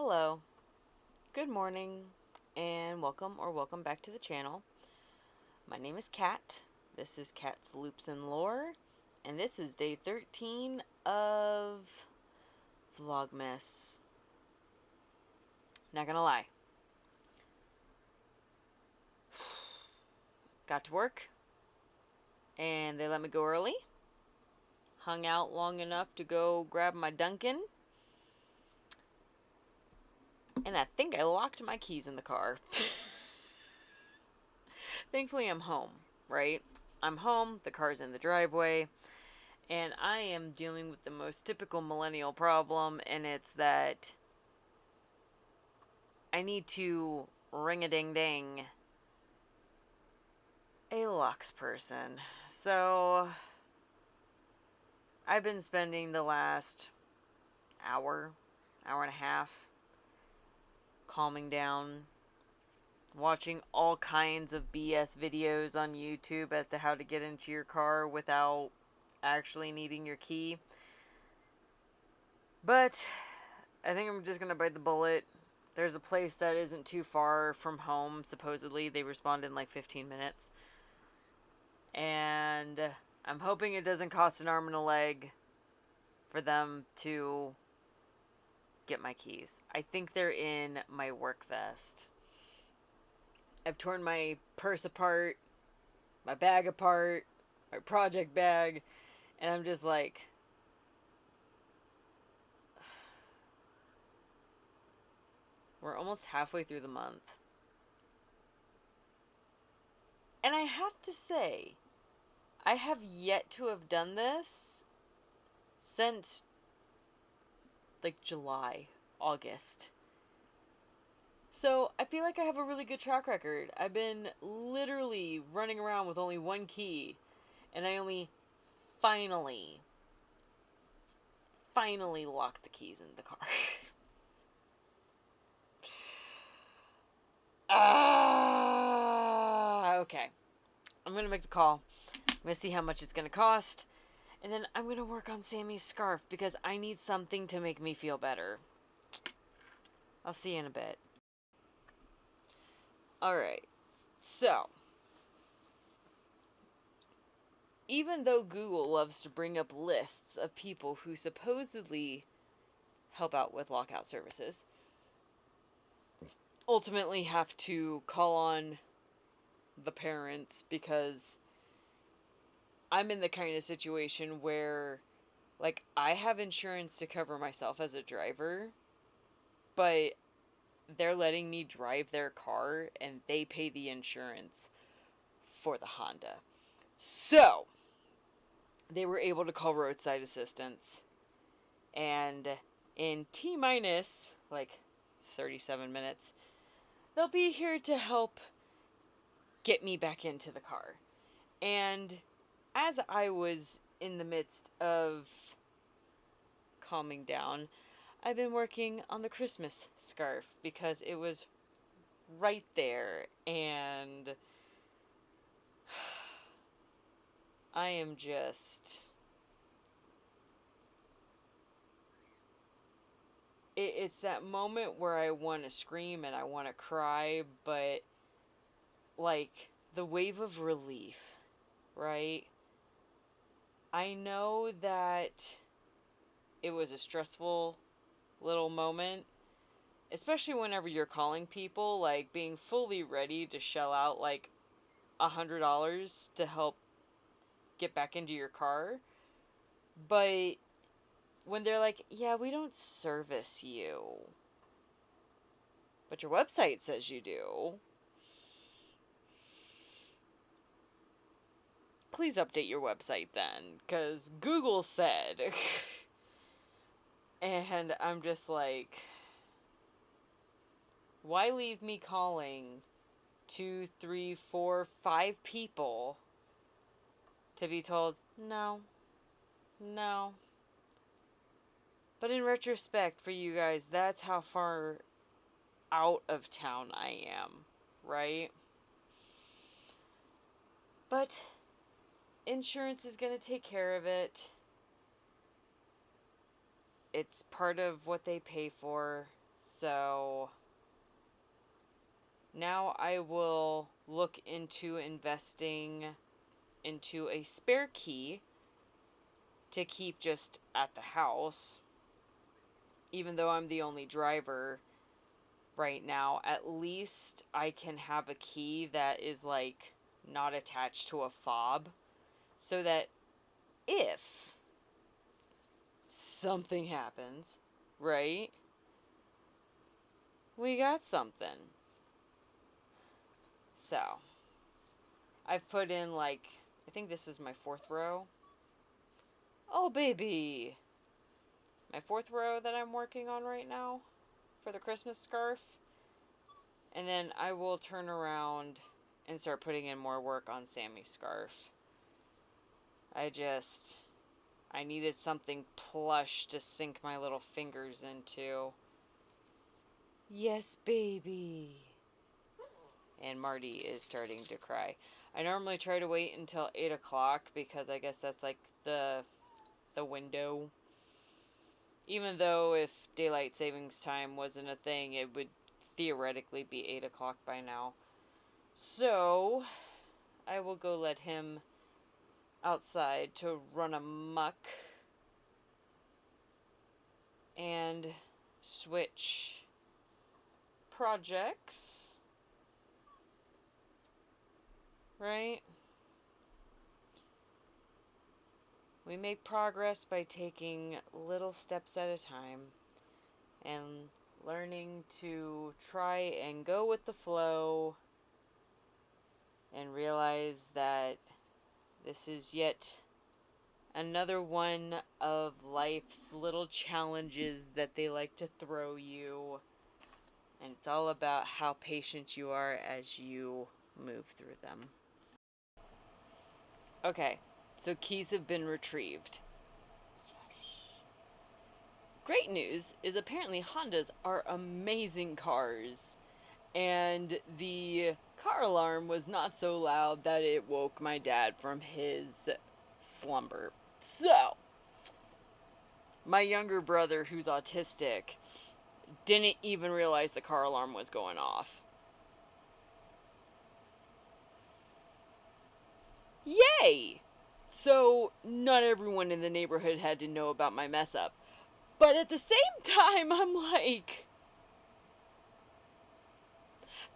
Hello, good morning, and welcome back to the channel. My name is Kat. This is Kat's Loops and Lore, and this is day 13 of Vlogmas. Not gonna lie. Got to work, and they let me go early. Hung out long enough to go grab my Dunkin'. And I think I locked my keys in the car. Thankfully, I'm home, right? I'm home, the car's in the driveway, and I am dealing with the most typical millennial problem, and it's that I need to ring-a-ding-ding a locks person. So, I've been spending the last hour and a half calming down, watching all kinds of BS videos on YouTube as to how to get into your car without actually needing your key. But I think I'm just going to bite the bullet. There's a place that isn't too far from home, supposedly. They respond in like 15 minutes. And I'm hoping it doesn't cost an arm and a leg for them to get my keys. I think they're in my work vest. I've torn my purse apart, my bag apart, my project bag, and I'm just like, we're almost halfway through the month. And I have to say, I have yet to have done this since like July, August. So I feel like I have a really good track record. I've been literally running around with only one key, and I only finally locked the keys in the car. Okay. I'm gonna make the call. I'm gonna see how much it's gonna cost. And then I'm gonna work on Sammy's scarf because I need something to make me feel better. I'll see you in a bit. Alright. So, even though Google loves to bring up lists of people who supposedly help out with lockout services, ultimately have to call on the parents because I'm in the kind of situation where, like, I have insurance to cover myself as a driver, but they're letting me drive their car and they pay the insurance for the Honda. So, they were able to call roadside assistance, and in T minus like 37 minutes, they'll be here to help get me back into the car. And as I was in the midst of calming down, I've been working on the Christmas scarf because it was right there, and I am just... It's that moment where I want to scream and I want to cry, but, like, the wave of relief, right? I know that it was a stressful little moment, especially whenever you're calling people, like, being fully ready to shell out, like, $100 to help get back into your car. But when they're like, yeah, we don't service you, but your website says you do, please update your website then, because Google said. And I'm just like, why leave me calling 2, 3, 4, 5 people to be told, no, no. But in retrospect, for you guys, that's how far out of town I am, right? But insurance is going to take care of it. It's part of what they pay for. So now I will look into investing into a spare key to keep just at the house. Even though I'm the only driver right now, at least I can have a key that is like not attached to a fob, so that if something happens, right, we got something. So I've put in, like, I think this is my 4th row. Oh baby, my 4th row that I'm working on right now for the Christmas scarf. And then I will turn around and start putting in more work on Sammy's scarf. I needed something plush to sink my little fingers into. Yes, baby. And Marty is starting to cry. I normally try to wait until 8 o'clock because I guess that's like the window. Even though if daylight savings time wasn't a thing, it would theoretically be 8 o'clock by now. So I will go let him outside to run amok and switch projects, right? We make progress by taking little steps at a time and learning to try and go with the flow and realize that this is yet another one of life's little challenges that they like to throw you. And it's all about how patient you are as you move through them. Okay, so keys have been retrieved. Great news is apparently Hondas are amazing cars. And the car alarm was not so loud that it woke my dad from his slumber. So, my younger brother, who's autistic, didn't even realize the car alarm was going off. Yay! So, not everyone in the neighborhood had to know about my mess up. But at the same time, I'm like,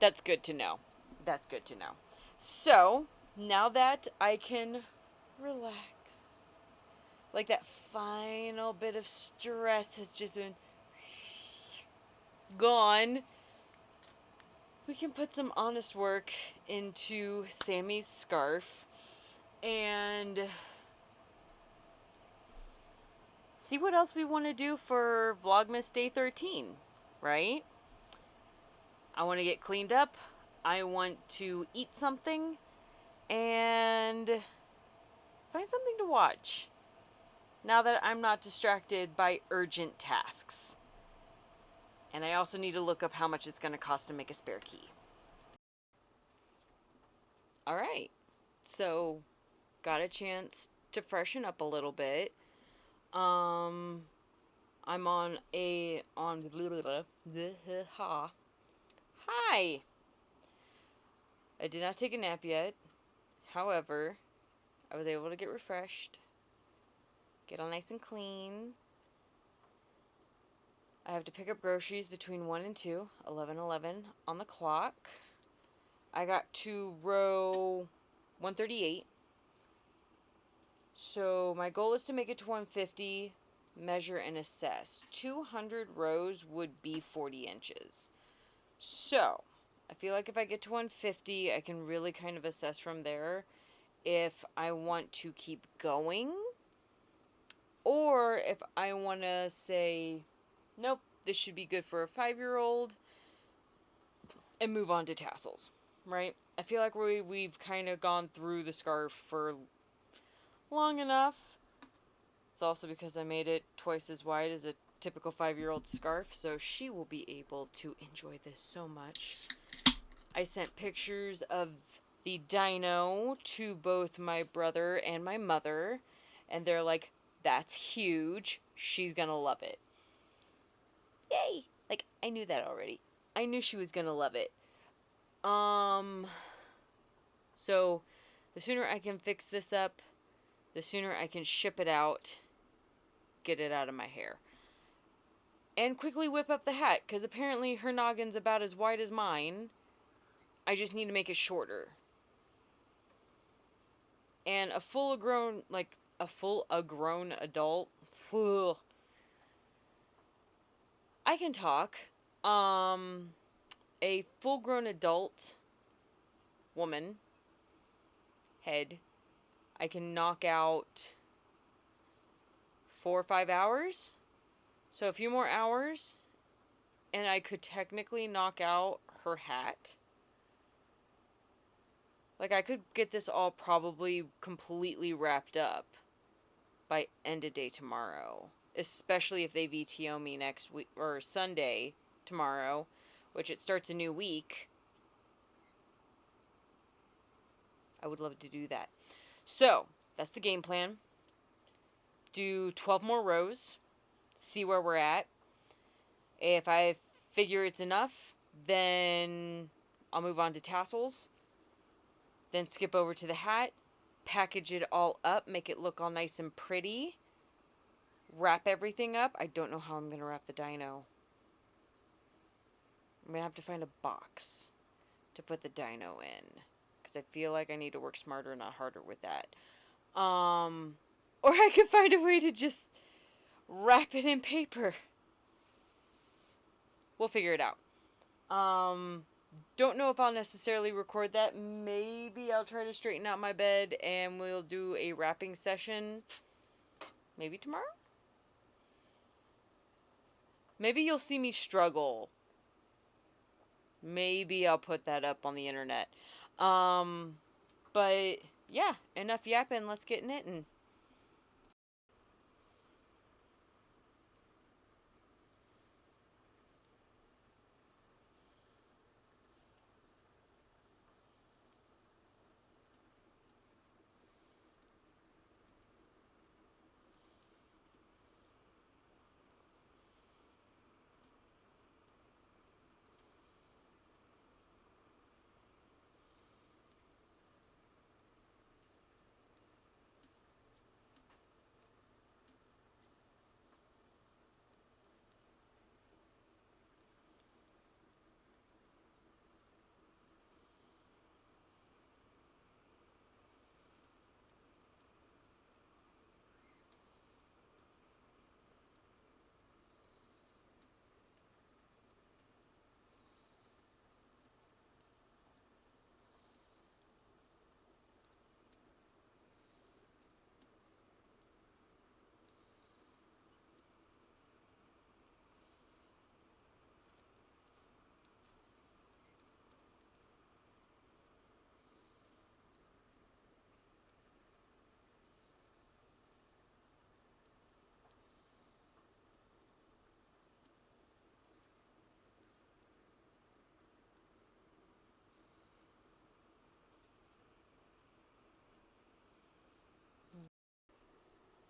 that's good to know. That's good to know. So, now that I can relax, like that final bit of stress has just been gone, we can put some honest work into Sammy's scarf and see what else we want to do for Vlogmas Day 13, right? I want to get cleaned up. I want to eat something and find something to watch now that I'm not distracted by urgent tasks. And I also need to look up how much it's going to cost to make a spare key. All right. So, got a chance to freshen up a little bit. I'm on Hi. I did not take a nap yet. However, I was able to get refreshed, get all nice and clean. I have to pick up groceries between 1 and 2, 11:11 on the clock. I got to row 138. So my goal is to make it to 150, measure and assess. 200 rows would be 40 inches. So I feel like if I get to 150, I can really kind of assess from there if I want to keep going or if I want to say, nope, this should be good for a 5-year-old and move on to tassels, right? I feel like we've kind of gone through the scarf for long enough. It's also because I made it twice as wide as a typical 5-year-old scarf, so she will be able to enjoy this so much. I sent pictures of the dino to both my brother and my mother, and they're like, that's huge. She's gonna love it. Yay! Like, I knew that already. I knew she was gonna love it. So, the sooner I can fix this up, the sooner I can ship it out, get it out of my hair. And quickly whip up the hat, because apparently her noggin's about as wide as mine. I just need to make it shorter. And a full-grown adult, ugh, I can talk. A full-grown adult woman head, I can knock out 4 or 5 hours. So a few more hours, and I could technically knock out her hat. Like, I could get this all probably completely wrapped up by end of day tomorrow. Especially if they VTO me next week, or Sunday tomorrow, which it starts a new week. I would love to do that. So, that's the game plan. Do 12 more rows. See where we're at. If I figure it's enough, then I'll move on to tassels. Then skip over to the hat. Package it all up. Make it look all nice and pretty. Wrap everything up. I don't know how I'm going to wrap the dino. I'm going to have to find a box to put the dino in. Because I feel like I need to work smarter, not harder with that. Or I could find a way to just wrap it in paper. We'll figure it out. Don't know if I'll necessarily record that. Maybe I'll try to straighten out my bed and we'll do a wrapping session. Maybe tomorrow? Maybe you'll see me struggle. Maybe I'll put that up on the internet. But yeah, enough yapping. Let's get knitting.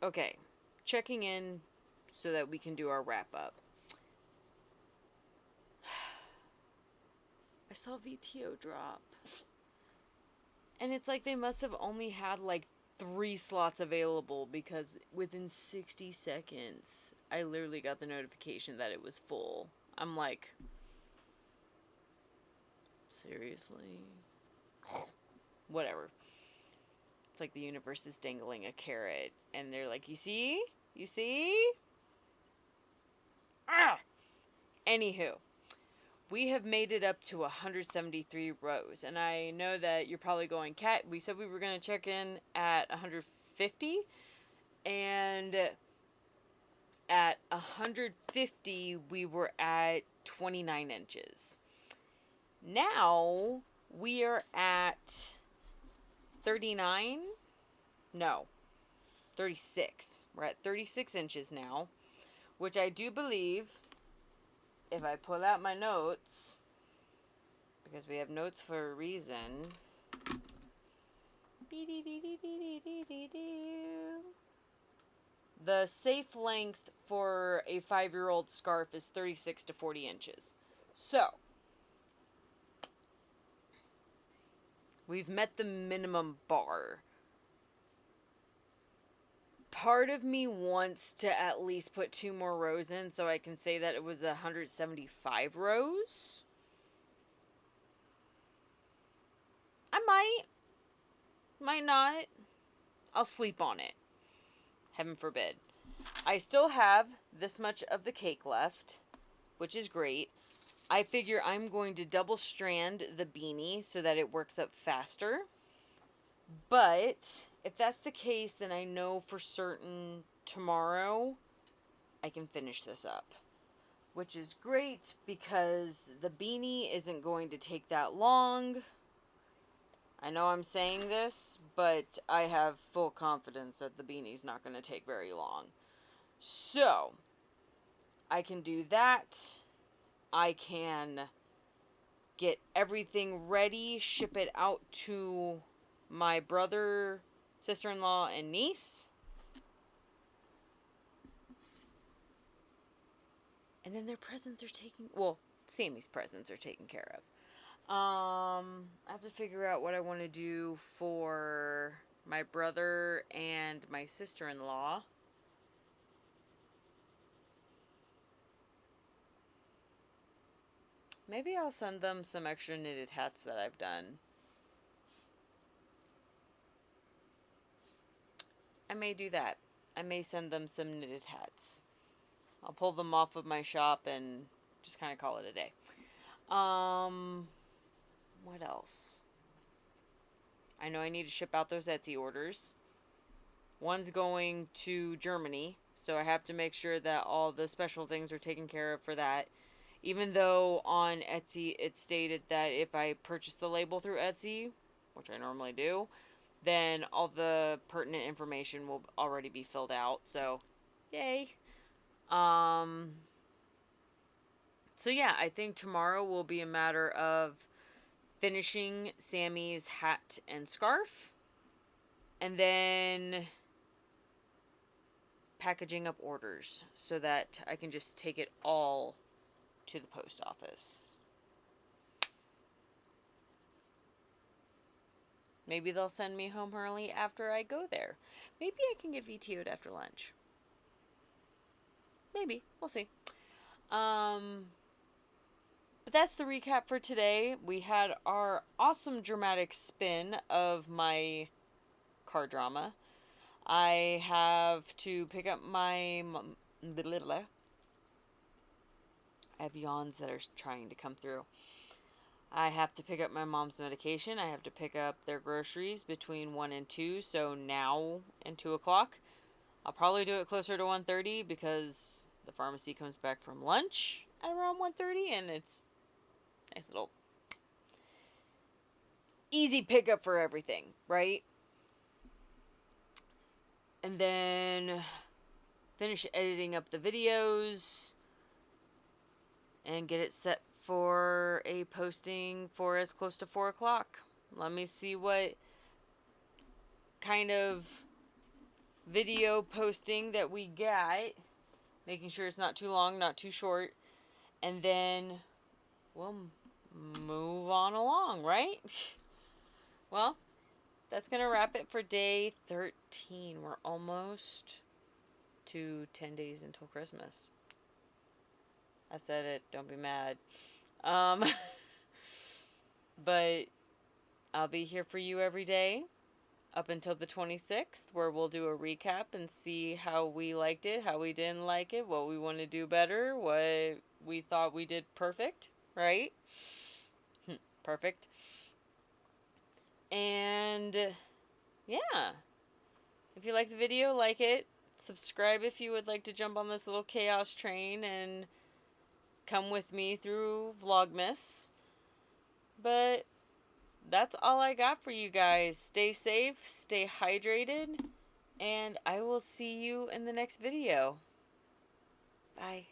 Okay, checking in so that we can do our wrap up. I saw VTO drop. And it's like they must have only had like 3 slots available because within 60 seconds, I literally got the notification that it was full. I'm like, seriously? Whatever. It's like the universe is dangling a carrot. And they're like, you see? You see? Ah! Anywho, we have made it up to 173 rows. And I know that you're probably going, Kat, we said we were going to check in at 150. And at 150, we were at 29 inches. Now, we are at 39? No, 36. We're at 36 inches now, which I do believe, if I pull out my notes, because we have notes for a reason. The safe length for a 5-year-old scarf is 36 to 40 inches. So, we've met the minimum bar. Part of me wants to at least put 2 more rows in so I can say that it was 175 rows. I might not. I'll sleep on it. Heaven forbid. I still have this much of the cake left, which is great. I figure I'm going to double strand the beanie so that it works up faster. But if that's the case, then I know for certain tomorrow I can finish this up. Which is great because the beanie isn't going to take that long. I know I'm saying this, but I have full confidence that the beanie's not going to take very long. So, I can do that. I can get everything ready, ship it out to my brother, sister-in-law, and niece. And then their presents are taken... Well, Sammy's presents are taken care of. I have to figure out what I want to do for my brother and my sister-in-law. Maybe I'll send them some extra knitted hats that I've done. I may do that. I may send them some knitted hats. I'll pull them off of my shop and just kind of call it a day. What else? I know I need to ship out those Etsy orders. One's going to Germany, so I have to make sure that all the special things are taken care of for that. Even though on Etsy it stated that if I purchase the label through Etsy, which I normally do, then all the pertinent information will already be filled out. So, yay. So yeah, I think tomorrow will be a matter of finishing Sammy's hat and scarf, and then packaging up orders so that I can just take it all to the post office. Maybe they'll send me home early after I go there. Maybe I can get VTO'd after lunch. Maybe. We'll see. But that's the recap for today. We had our awesome dramatic spin of my car drama. I have to pick up my... I have yawns that are trying to come through. I have to pick up my mom's medication. I have to pick up their groceries between 1 and 2. So now and 2 o'clock. I'll probably do it closer to 1:30 because the pharmacy comes back from lunch at around 1:30. And it's a nice little easy pickup for everything, right? And then finish editing up the videos and get it set for a posting for as close to 4 o'clock. Let me see what kind of video posting that we get. Making sure it's not too long, not too short. And then we'll move on along, right? Well, that's going to wrap it for day 13. We're almost to 10 days until Christmas. I said it. Don't be mad. But I'll be here for you every day up until the 26th, where we'll do a recap and see how we liked it, how we didn't like it, what we want to do better, what we thought we did perfect, right? Perfect. And yeah, if you like the video, like it, subscribe if you would like to jump on this little chaos train and come with me through Vlogmas. But that's all I got for you guys. Stay safe, stay hydrated, and I will see you in the next video. Bye.